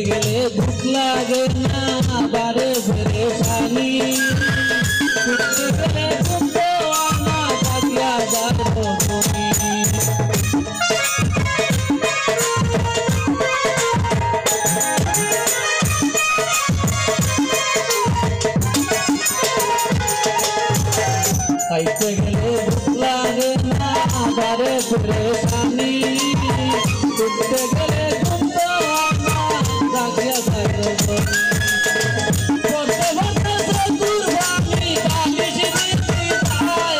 গেলে ভুক লাগে না বারে ফেরে পানি ছুটতে গেলে ঘুমতে আনা থাকিয়া যাবো তুমি খাইতে গেলে ভুক লাগে না বারে ফেরে পানি ছুটতে গেলে ঘুমতে আনা থাকিয়া যাবো করতে করতে চতুর বাণী বালিশ দিতে যায়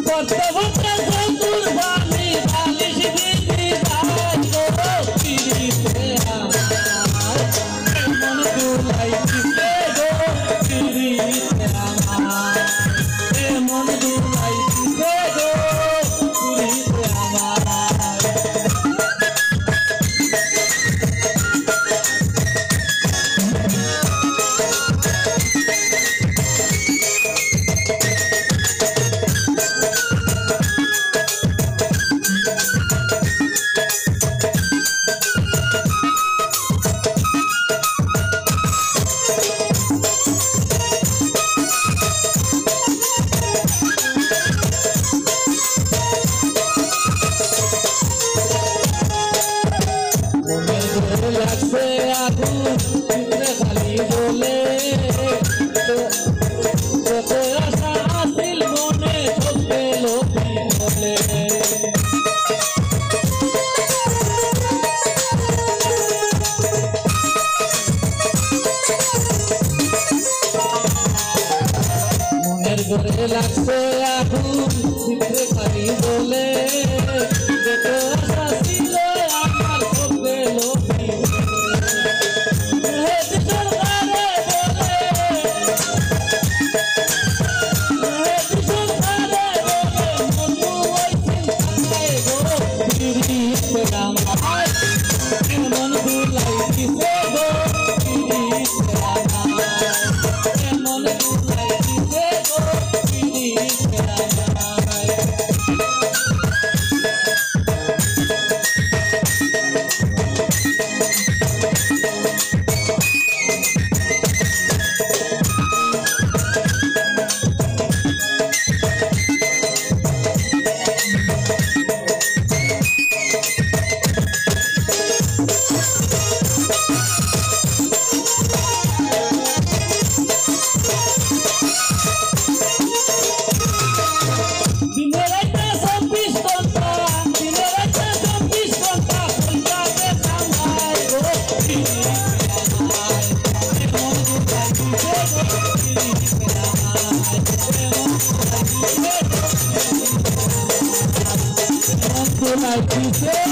করতে করতে চতুর বাণী বালিশ দিতে যায় পিড়িতে আমার মন দুলাইতে গো পিড়িতে আমার মন দুলাইতে গো পিড়িতে আমার লাগছে আগুন চিত্রে খালি বলে তোকে আশা আসিল মনে চলবে লোকি বলে মনের ঘরে লাগছে আগুন চিত্রে খালি বলে তোকে আশা ছিল আমার চলবে লোকি মন দুলাইতে গো পিড়িতে আমার মন দুলাইতে গো পিড়িতে আমার like you said.